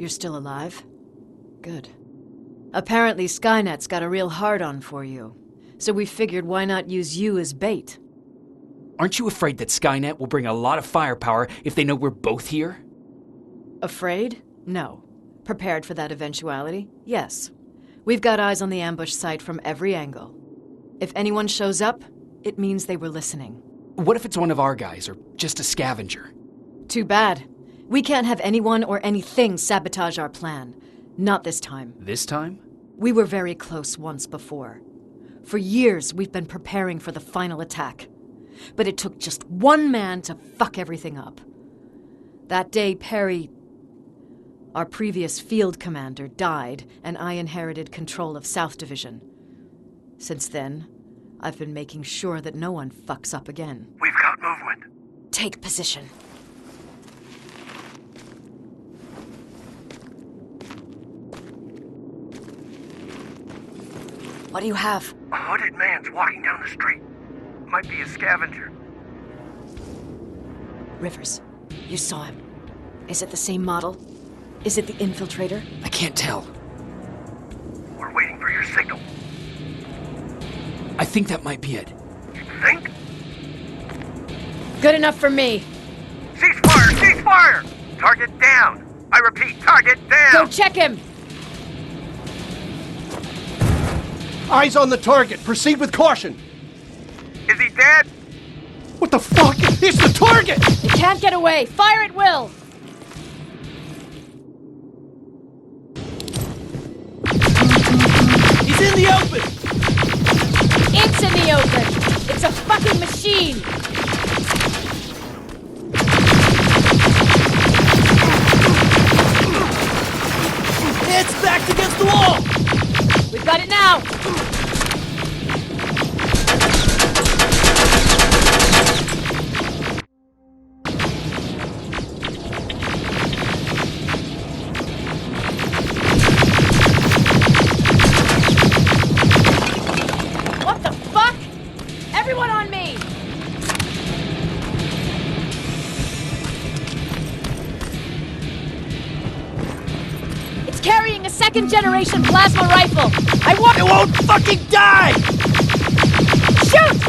You're still alive? Good. Apparently Skynet's got a real hard-on for you. So we figured why not use you as bait? Aren't you afraid that Skynet will bring a lot of firepower if they know we're both here? Afraid? No. Prepared for that eventuality? Yes. We've got eyes on the ambush site from every angle. If anyone shows up, it means they were listening. What if it's one of our guys, or just a scavenger? Too bad. We can't have anyone or anything sabotage our plan. Not this time. This time? We were very close once before. For years, we've been preparing for the final attack. But it took just one man to fuck everything up. That day, Perry, our previous field commander, died, and I inherited control of South Division. Since then, I've been making sure that no one fucks up again. We've got movement. Take position. What do you have? A hooded man's walking down the street. Might be a scavenger. Rivers, you saw him. Is it the same model? Is it the infiltrator? I can't tell. We're waiting for your signal. I think that might be it. You think? Good enough for me. Cease fire! Cease fire! Target down! I repeat, target down! Go check him! Eyes on the target. Proceed with caution. Is he dead? What the fuck? It's the target! It can't get away! Fire at will! He's in the open! It's in the open! It's a fucking machine! It's backed against the wall! We've got it now! What the fuck? Everyone on me! It's carrying a second-generation plasma rifle! I want— It won't fucking die! Shoot!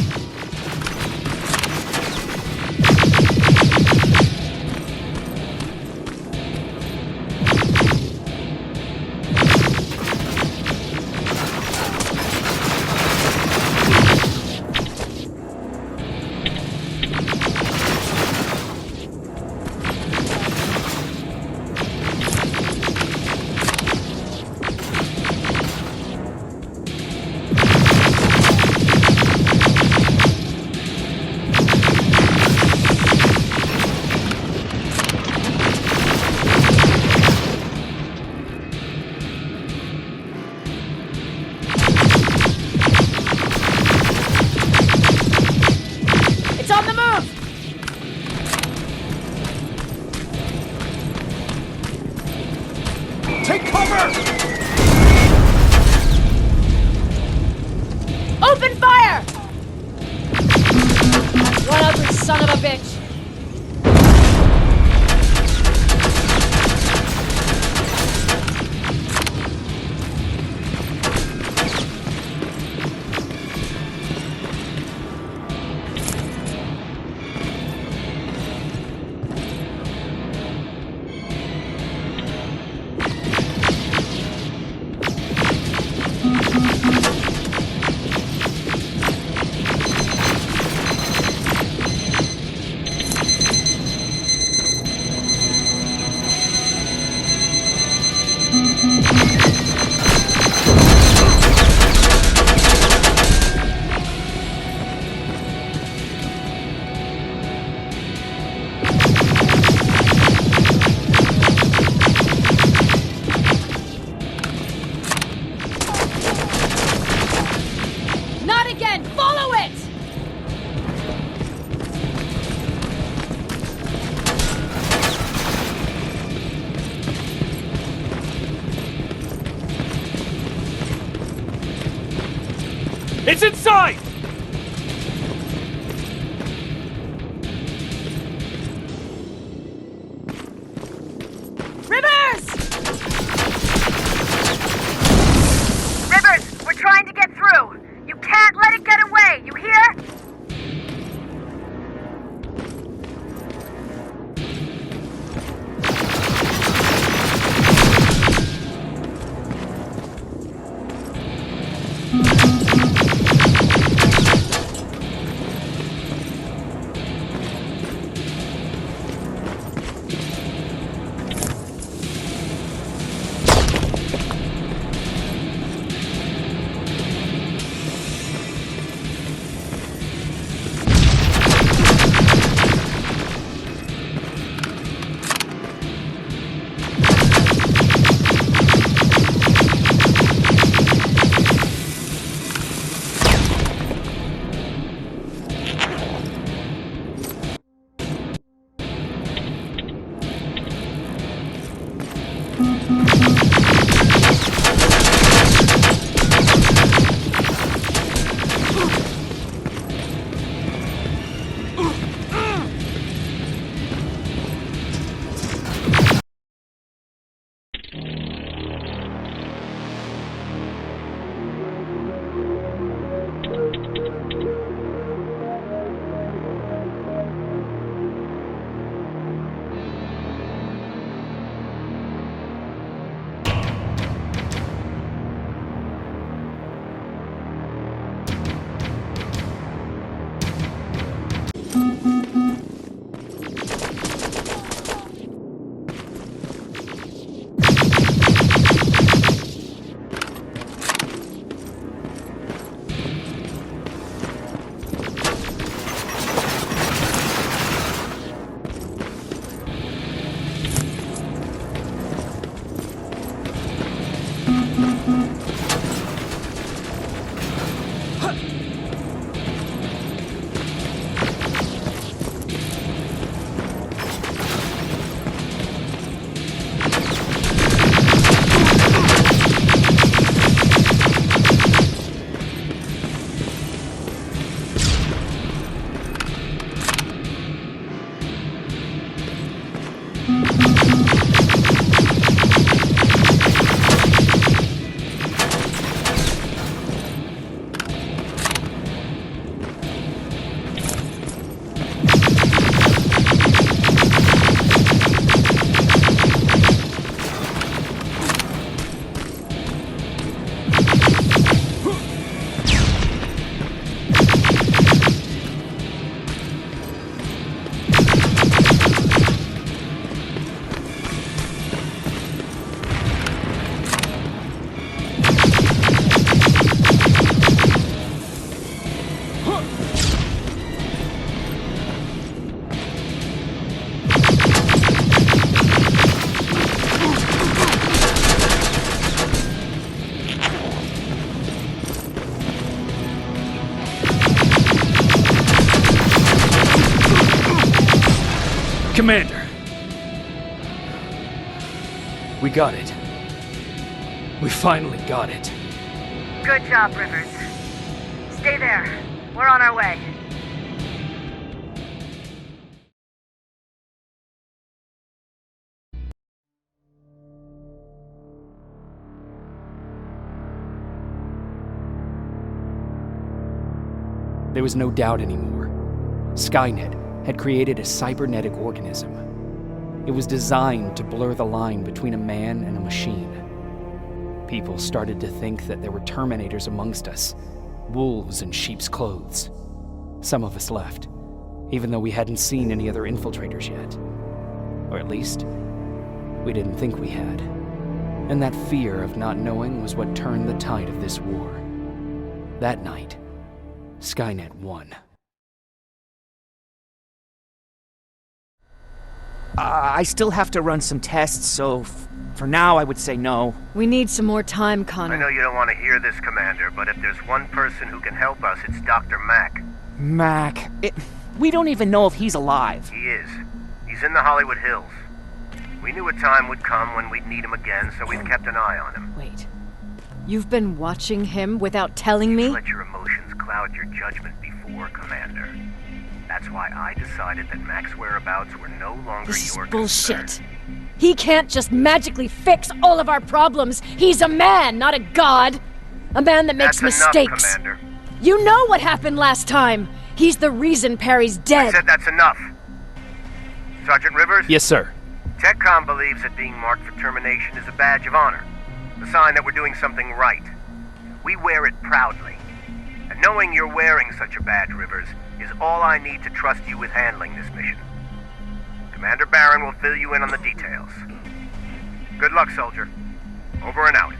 On the move! Take cover! Open fire! One ugly son of a bitch! Not again! Follow it! It's inside! Rivers! Commander! We got it. We finally got it. Good job, Rivers. Stay there. We're on our way. There was no doubt anymore. Skynet had created a cybernetic organism. It was designed to blur the line between a man and a machine. People started to think that there were Terminators amongst us, wolves in sheep's clothes. Some of us left, even though we hadn't seen any other infiltrators yet. Or at least, we didn't think we had. And that fear of not knowing was what turned the tide of this war. That night, Skynet won. I still have to run some tests, so for now I would say no. We need some more time, I Connor. know you don't want to hear this, Commander, but if there's one person who can help us, it's Dr. Mack. Mac, we don't even know if he's alive. He is. He's in the Hollywood Hills. We knew a time would come when we'd need him again, so we've kept an eye on him. Wait. You've been watching him without telling me? Let your emotions cloud your judgment before, Commander. That's why I decided that Mack's whereabouts were no longer This your is bullshit. concern. He can't just magically fix all of our problems. He's a man, not a god. A man that makes That's mistakes. enough, Commander. You know what happened last time. He's the reason Perry's I dead. said that's enough. Sergeant Rivers? Yes, sir. TechCom believes that being marked for termination is a badge of honor, a sign that we're doing something right. We wear it proudly. And knowing you're wearing such a badge, Rivers, is all I need to trust you with handling this mission. Commander Barron will fill you in on the details. Good luck, soldier. Over and out.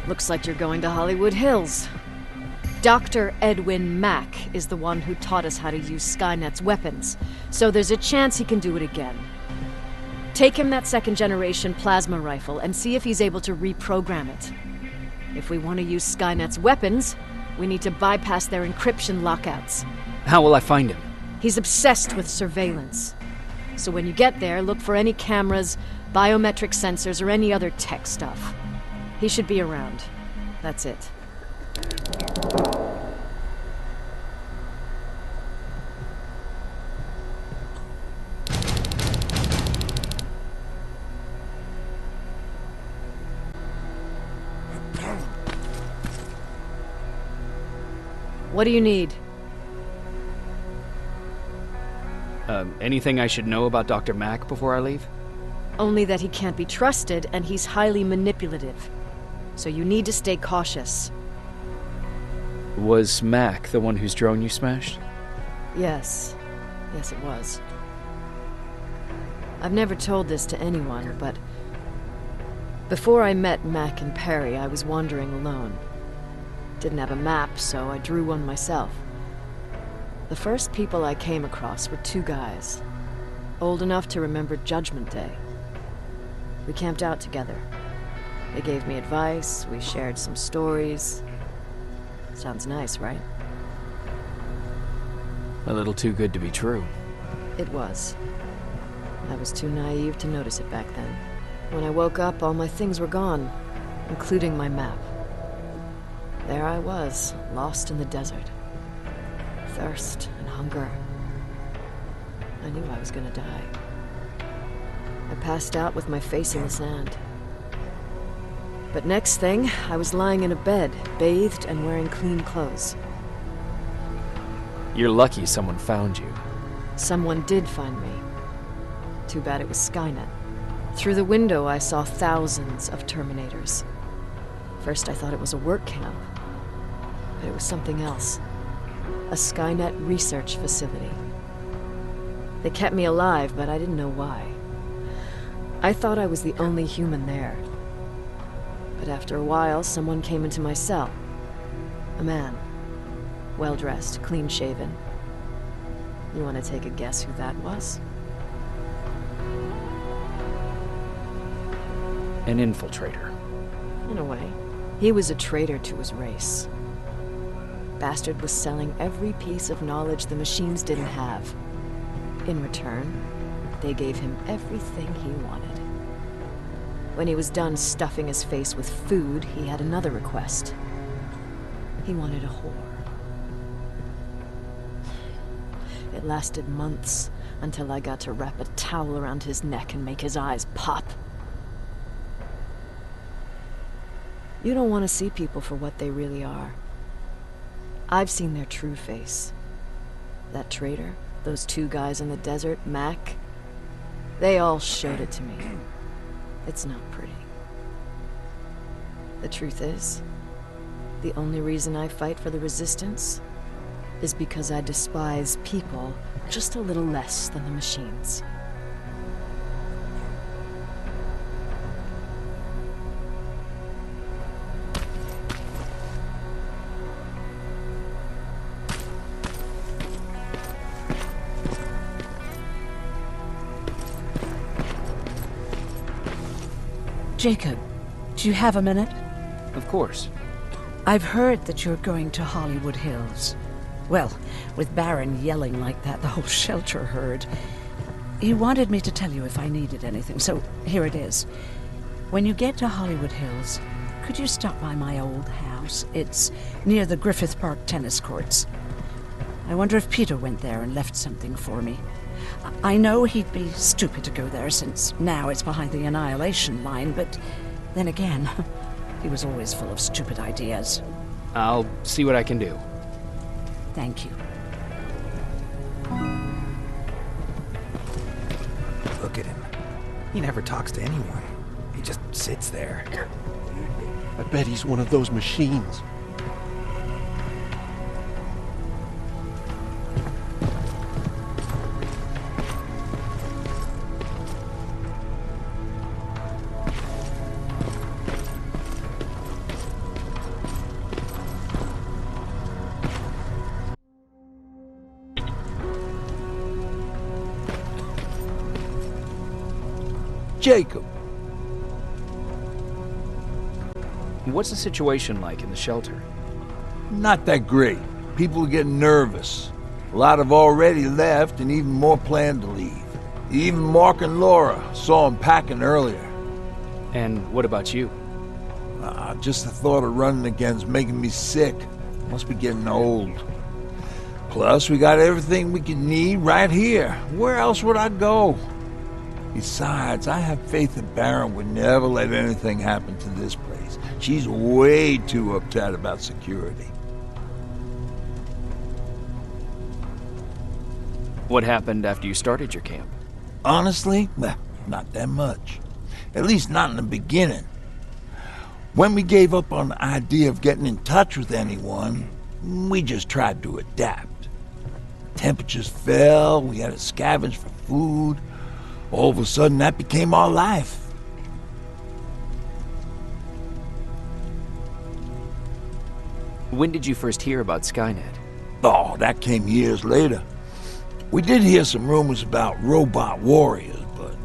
Looks like you're going to Hollywood Hills. Dr. Edwin Mack is the one who taught us how to use Skynet's weapons, so there's a chance he can do it again. Take him that second-generation plasma rifle and see if he's able to reprogram it. If we want to use Skynet's weapons, we need to bypass their encryption lockouts. How will I find him? He's obsessed with surveillance. So when you get there, look for any cameras, biometric sensors, or any other tech stuff. He should be around. That's it. What do you need? Anything I should know about Dr. Mack before I leave? Only that he can't be trusted and he's highly manipulative. So you need to stay cautious. Was Mack the one whose drone you smashed? Yes. Yes, it was. I've never told this to anyone, but before I met Mack and Perry, I was wandering alone. Didn't have a map, so I drew one myself. The first people I came across were two guys, old enough to remember Judgment Day. We camped out together. They gave me advice, we shared some stories. Sounds nice, right? A little too good to be true. It was. I was too naive to notice it back then. When I woke up, all my things were gone, including my map. There I was, lost in the desert. Thirst and hunger. I knew I was gonna die. I passed out with my face in the sand. But next thing, I was lying in a bed, bathed and wearing clean clothes. You're lucky someone found you. Someone did find me. Too bad it was Skynet. Through the window, I saw thousands of Terminators. First, I thought it was a work camp, but it was something else. A Skynet research facility. They kept me alive, but I didn't know why. I thought I was the only human there. But after a while, someone came into my cell. A man. Well-dressed, clean-shaven. You want to take a guess who that was? An infiltrator. In a way. He was a traitor to his race. Bastard was selling every piece of knowledge the machines didn't have. In return, they gave him everything he wanted. When he was done stuffing his face with food, he had another request. He wanted a whore. It lasted months, until I got to wrap a towel around his neck and make his eyes pop. You don't want to see people for what they really are. I've seen their true face. That traitor, those two guys in the desert, Mac, they all showed it to me. It's not pretty. The truth is, the only reason I fight for the Resistance is because I despise people just a little less than the machines. Jacob, do you have a minute? Of course. I've heard that you're going to Hollywood Hills. Well, with Baron yelling like that, the whole shelter heard. He wanted me to tell you if I needed anything, so here it is. When you get to Hollywood Hills, could you stop by my old house? It's near the Griffith Park tennis courts. I wonder if Peter went there and left something for me. I know he'd be stupid to go there, since now it's behind the Annihilation line, but then again, he was always full of stupid ideas. I'll see what I can do. Thank you. Look at him. He never talks to anyone. He just sits there. I bet he's one of those machines. Jacob. What's the situation like in the shelter? Not that great. People are getting nervous. A lot have already left, and even more plan to leave. Even Mark and Laura saw him packing earlier. And what about you? Just the thought of running again's making me sick. Must be getting old. Plus, we got everything we can need right here. Where else would I go? Besides, I have faith that Baron would never let anything happen to this place. She's way too uptight about security. What happened after you started your camp? Honestly, not that much. At least not in the beginning. When we gave up on the idea of getting in touch with anyone, we just tried to adapt. Temperatures fell, we had to scavenge for food. All of a sudden, that became our life. When did you first hear about Skynet? Oh, that came years later. We did hear some rumors about robot warriors, but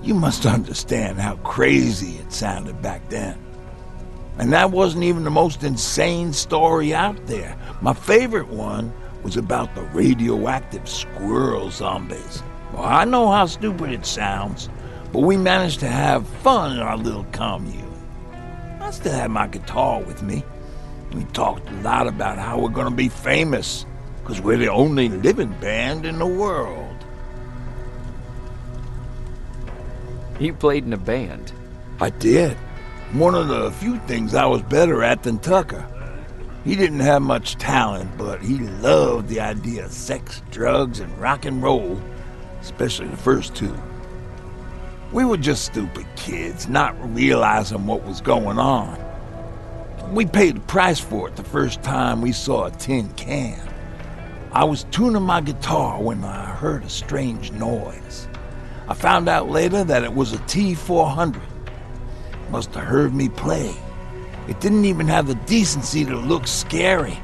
You must understand how crazy it sounded back then. And that wasn't even the most insane story out there. My favorite one was about the radioactive squirrel zombies. Well, I know how stupid it sounds, but we managed to have fun in our little commune. I still had my guitar with me. We talked a lot about how we're gonna be famous, because we're the only living band in the world. You played in a band. I did. One of the few things I was better at than Tucker. He didn't have much talent, but he loved the idea of sex, drugs, and rock and roll, especially the first two. We were just stupid kids, not realizing what was going on. We paid the price for it the first time we saw a tin can. I was tuning my guitar when I heard a strange noise. I found out later that it was a T-400. Must have heard me play. It didn't even have the decency to look scary.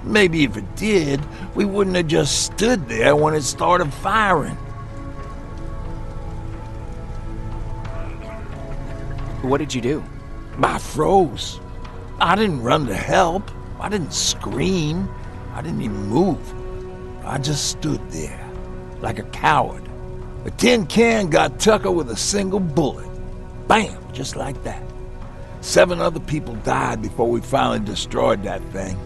Maybe if it did, we wouldn't have just stood there when it started firing. What did you do? I froze. I didn't run to help. I didn't scream. I didn't even move. I just stood there, like a coward. A tin can got Tucker with a single bullet. Bam! Just like that. 7 other people died before we finally destroyed that thing.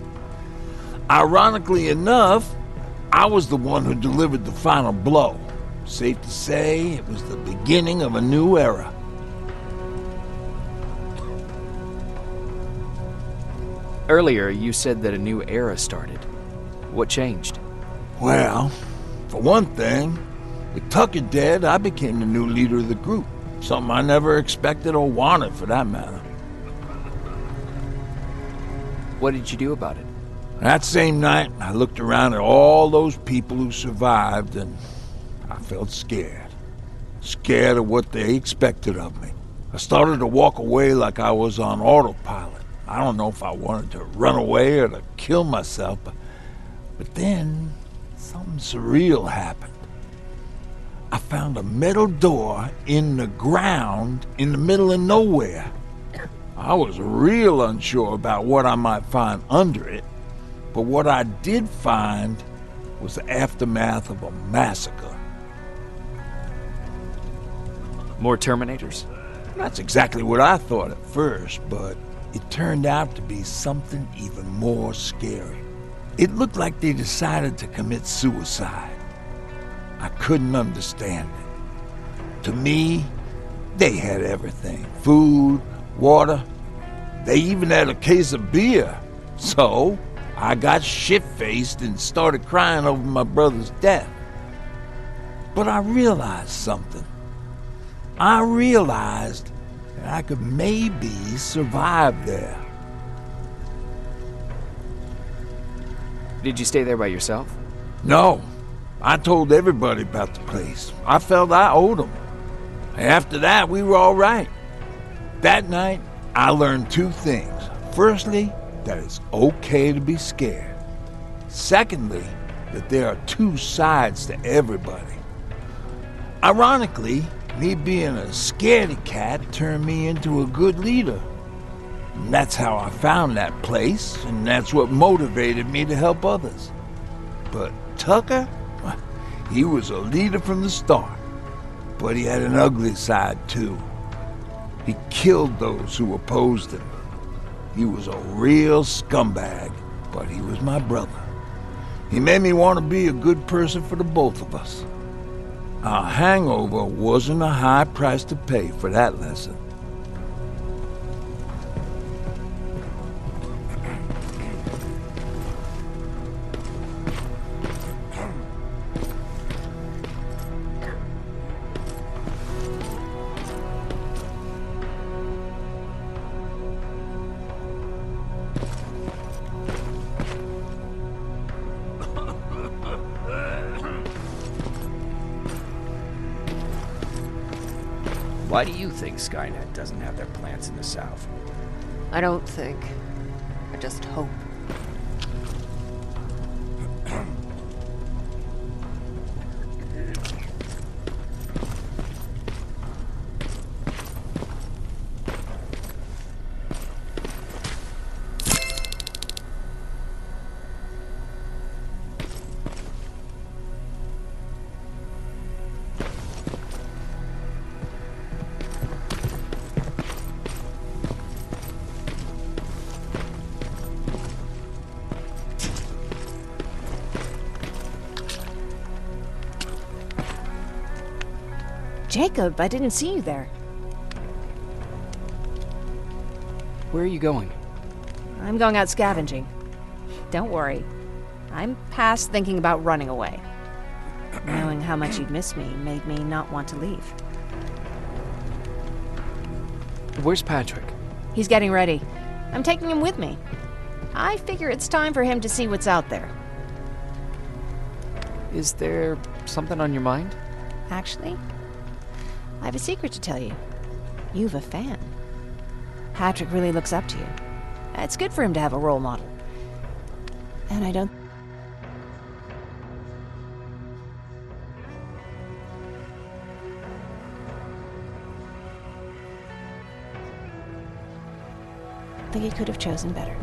Ironically enough, I was the one who delivered the final blow. Safe to say, it was the beginning of a new era. Earlier, you said that a new era started. What changed? Well, for one thing, with Tucker dead, I became the new leader of the group. Something I never expected or wanted, for that matter. What did you do about it? That same night, I looked around at all those people who survived, and I felt scared. Scared of what they expected of me. I started to walk away like I was on autopilot. I don't know if I wanted to run away or to kill myself, but then something surreal happened. I found a metal door in the ground in the middle of nowhere. I was real unsure about what I might find under it, but what I did find was the aftermath of a massacre. More Terminators? That's exactly what I thought at first, but it turned out to be something even more scary. It looked like they decided to commit suicide. I couldn't understand it. To me, they had everything. Food, water. They even had a case of beer. So, I got shit-faced and started crying over my brother's death. But I realized something. I realized that I could maybe survive there. Did you stay there by yourself? No. I told everybody about the place. I felt I owed them. After that, we were all right. That night, I learned 2 things. Firstly, that it's okay to be scared. Secondly, that there are 2 sides to everybody. Ironically, me being a scaredy cat turned me into a good leader. And that's how I found that place, and that's what motivated me to help others. But Tucker? He was a leader from the start, but he had an ugly side too. He killed those who opposed him. He was a real scumbag, but he was my brother. He made me want to be a good person for the both of us. A hangover wasn't a high price to pay for that lesson. Why do you think Skynet doesn't have their plants in the South? I don't think. I just hope. Jacob, I didn't see you there. Where are you going? I'm going out scavenging. Don't worry. I'm past thinking about running away. Knowing how much you'd miss me made me not want to leave. Where's Patrick? He's getting ready. I'm taking him with me. I figure it's time for him to see what's out there. Is there something on your mind? Actually, I have a secret to tell you. You've a fan. Patrick really looks up to you. It's good for him to have a role model. And I don't... think he could have chosen better.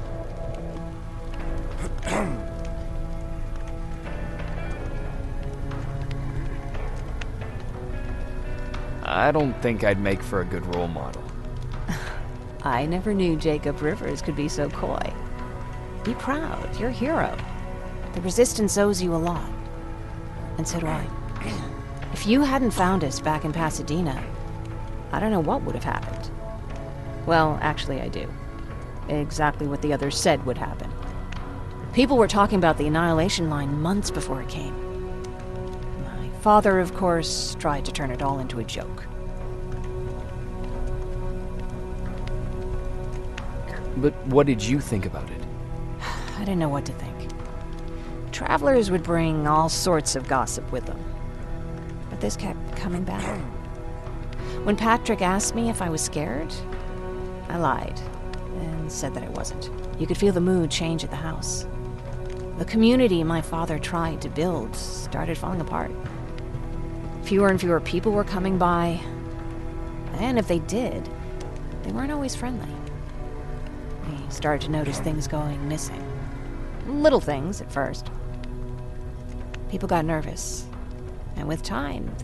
I don't think I'd make for a good role model. I never knew Jacob Rivers could be so coy. Be proud, you're a hero. The Resistance owes you a lot. And so do I. If you hadn't found us back in Pasadena, I don't know what would have happened. Well, actually I do. Exactly what the others said would happen. People were talking about the Annihilation Line months before it came. My father, of course, tried to turn it all into a joke. But what did you think about it? I didn't know what to think. Travelers would bring all sorts of gossip with them. But this kept coming back. When Patrick asked me if I was scared, I lied and said that I wasn't. You could feel the mood change at the house. The community my father tried to build started falling apart. Fewer and fewer people were coming by, and if they did, they weren't always friendly. We started to notice things going missing. Little things at first. People got nervous, and with time,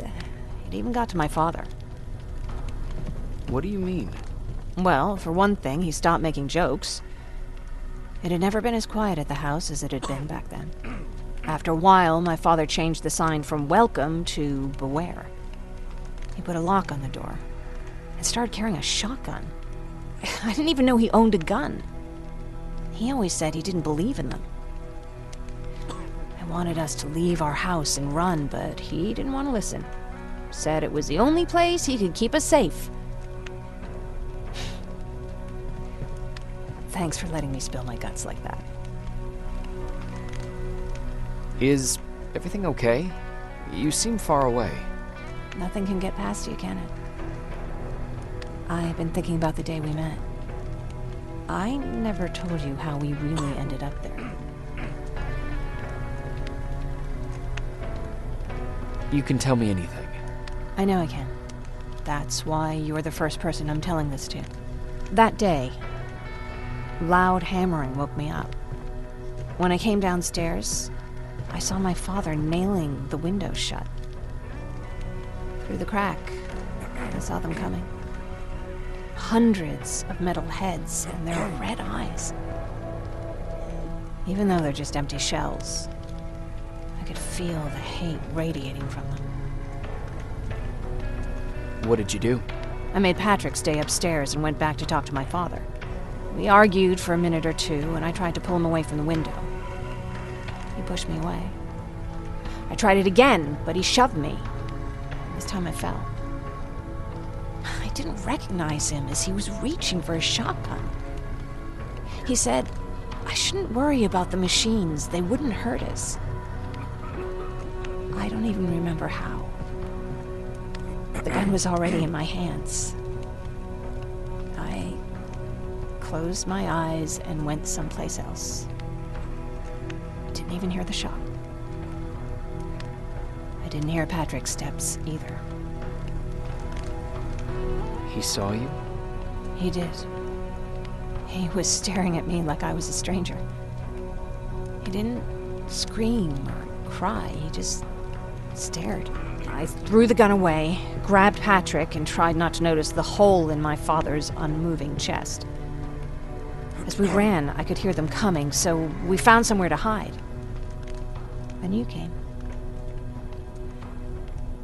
it even got to my father. What do you mean? Well, for one thing, he stopped making jokes. It had never been as quiet at the house as it had been back then. After a while, my father changed the sign from welcome to beware. He put a lock on the door and started carrying a shotgun. I didn't even know he owned a gun. He always said he didn't believe in them. I wanted us to leave our house and run, but he didn't want to listen. Said it was the only place he could keep us safe. Thanks for letting me spill my guts like that. Is everything okay? You seem far away. Nothing can get past you, can it? I've been thinking about the day we met. I never told you how we really ended up there. You can tell me anything. I know I can. That's why you're the first person I'm telling this to. That day, loud hammering woke me up. When I came downstairs, I saw my father nailing the window shut. Through the crack, I saw them coming. Hundreds of metal heads and their red eyes. Even though they're just empty shells, I could feel the hate radiating from them. What did you do? I made Patrick stay upstairs and went back to talk to my father. We argued for a minute or two, and I tried to pull him away from the window. He pushed me away. I tried it again, but he shoved me. This time I fell. I didn't recognize him as he was reaching for his shotgun. He said, I shouldn't worry about the machines. They wouldn't hurt us. I don't even remember how. The gun was already in my hands. I closed my eyes and went someplace else. Didn't even hear the shot. I didn't hear Patrick's steps either. He saw you? He did. He was staring at me like I was a stranger. He didn't scream or cry, he just stared. I threw the gun away, grabbed Patrick, and tried not to notice the hole in my father's unmoving chest. As we ran, I could hear them coming, so we found somewhere to hide. Then you came.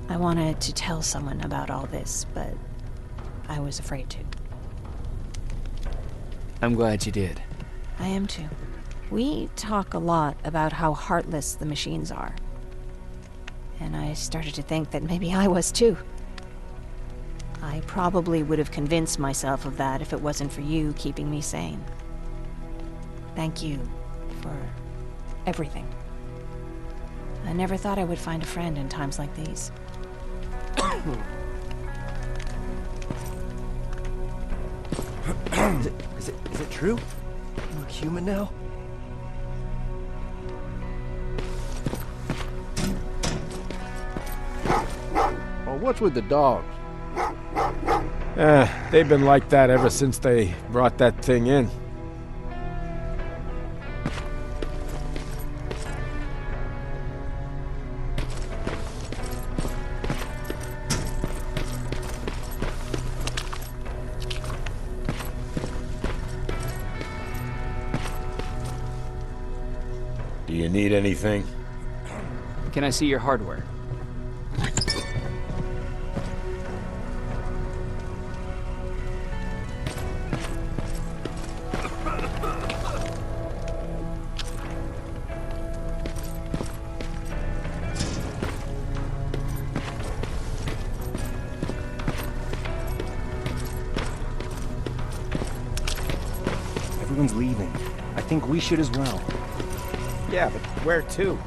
I wanted to tell someone about all this, but I was afraid to. I'm glad you did. I am too. We talk a lot about how heartless the machines are. And I started to think that maybe I was too. I probably would have convinced myself of that if it wasn't for you keeping me sane. Thank you for everything. I never thought I would find a friend in times like these. Is it true? You're human now? Well, what's with the dogs? They've been like that ever since they brought that thing in. Do you need anything? Can I see your hardware? Everyone's leaving. I think we should as well. Yeah, but where to?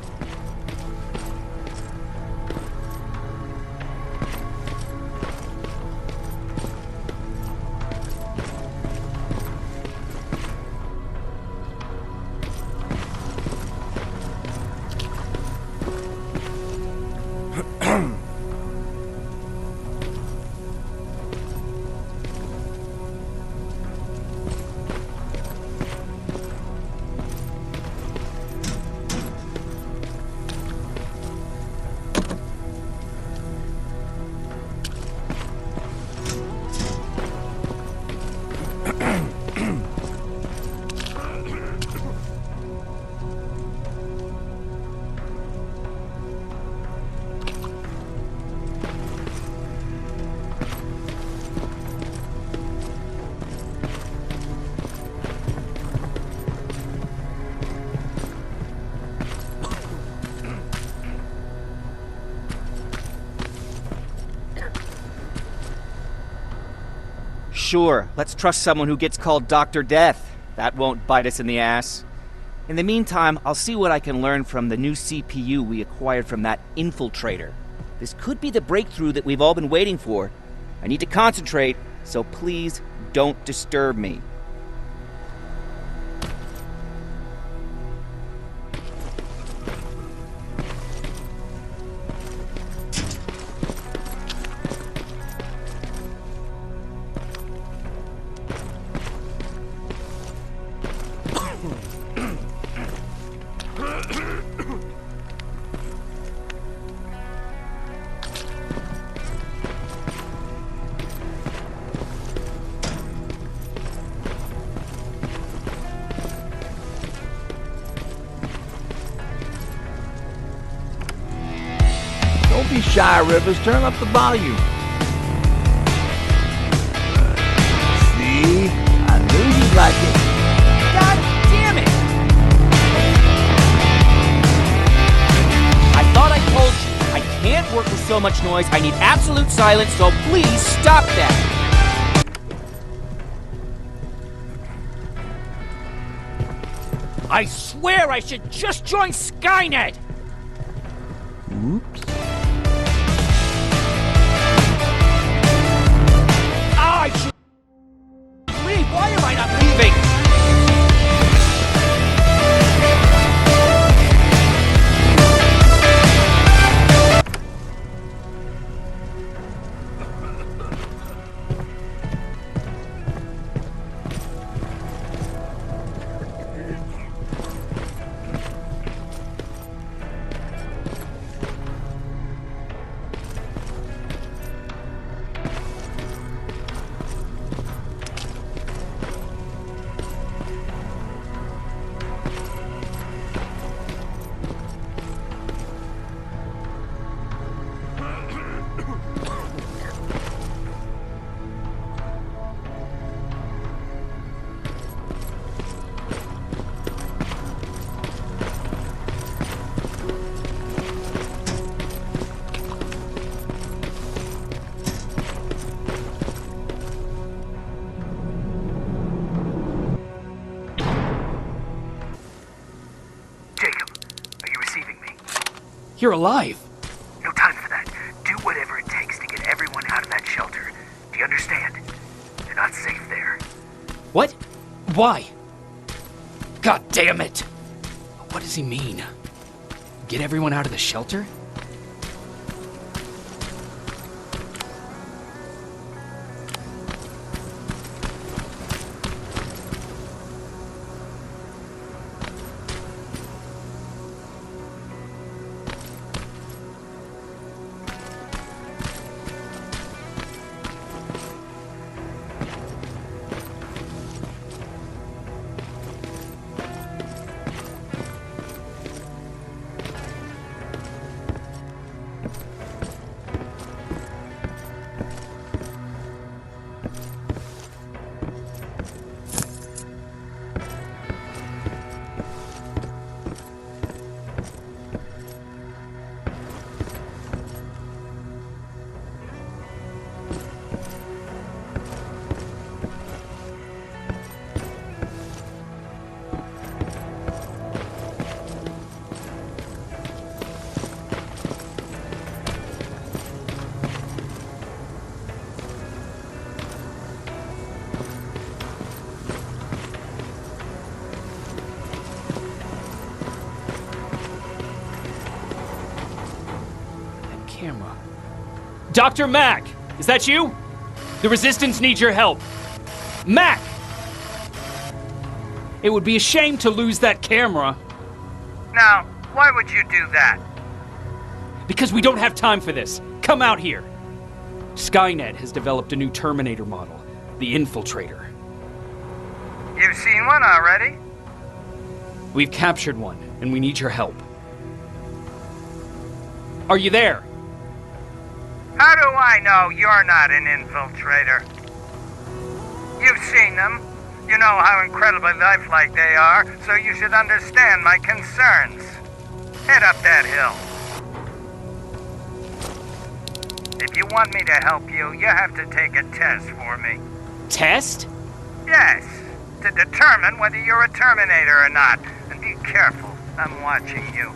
Sure, let's trust someone who gets called Dr. Death. That won't bite us in the ass. In the meantime, I'll see what I can learn from the new CPU we acquired from that infiltrator. This could be the breakthrough that we've all been waiting for. I need to concentrate, so please don't disturb me. Don't be shy, Rivers. Turn up the volume. See? I knew you'd like it. God damn it! I thought I told you, I can't work with so much noise. I need absolute silence, so please stop that! I swear I should just join Skynet! Oops. I should leave. Why am I not leaving? You're alive. No time for that. Do whatever it takes to get everyone out of that shelter. Do you understand? You're not safe there. What? Why? God damn it! What does he mean? Get everyone out of the shelter? Camera. Dr. Mack! Is that you? The Resistance needs your help. Mack! It would be a shame to lose that camera. Now, why would you do that? Because we don't have time for this. Come out here. Skynet has developed a new Terminator model, the Infiltrator. You've seen one already? We've captured one, and we need your help. Are you there? How do I know you're not an infiltrator? You've seen them. You know how incredibly lifelike they are, so you should understand my concerns. Head up that hill. If you want me to help you, you have to take a test for me. Test? Yes, to determine whether you're a Terminator or not. And be careful, I'm watching you.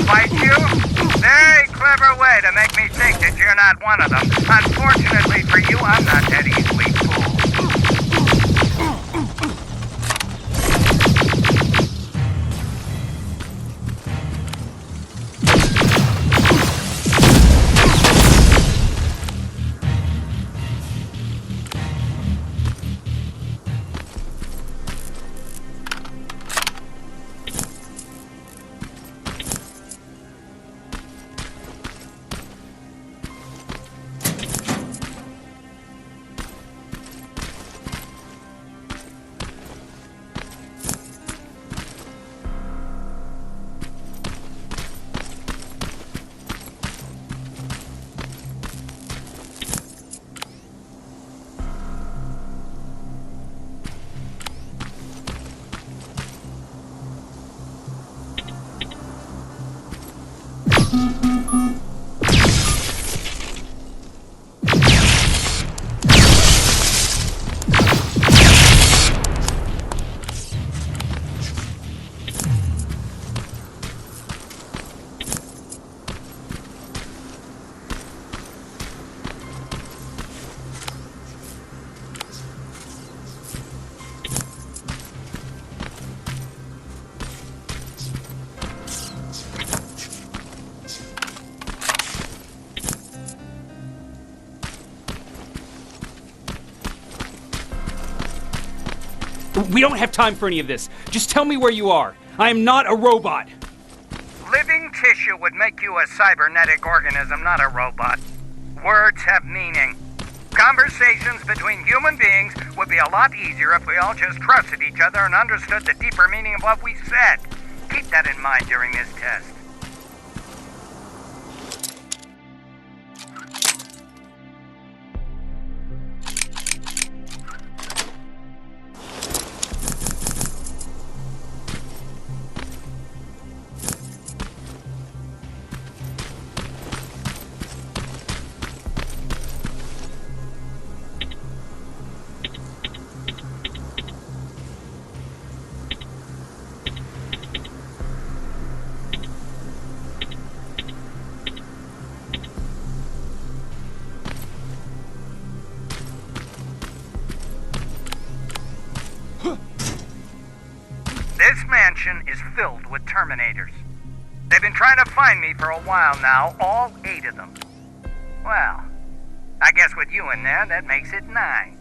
fight you? Very clever way to make me think that you're not one of them. Unfortunately for you, I'm not that easily fooled. We don't have time for any of this. Just tell me where you are. I am not a robot. Living tissue would make you a cybernetic organism, not a robot. Words have meaning. Conversations between human beings would be a lot easier if we all just trusted each other and understood the deeper meaning of what we said. Keep that in mind during this test. This mansion is filled with Terminators. They've been trying to find me for a while now, all 8 of them. Well, I guess with you in there, that makes it 9.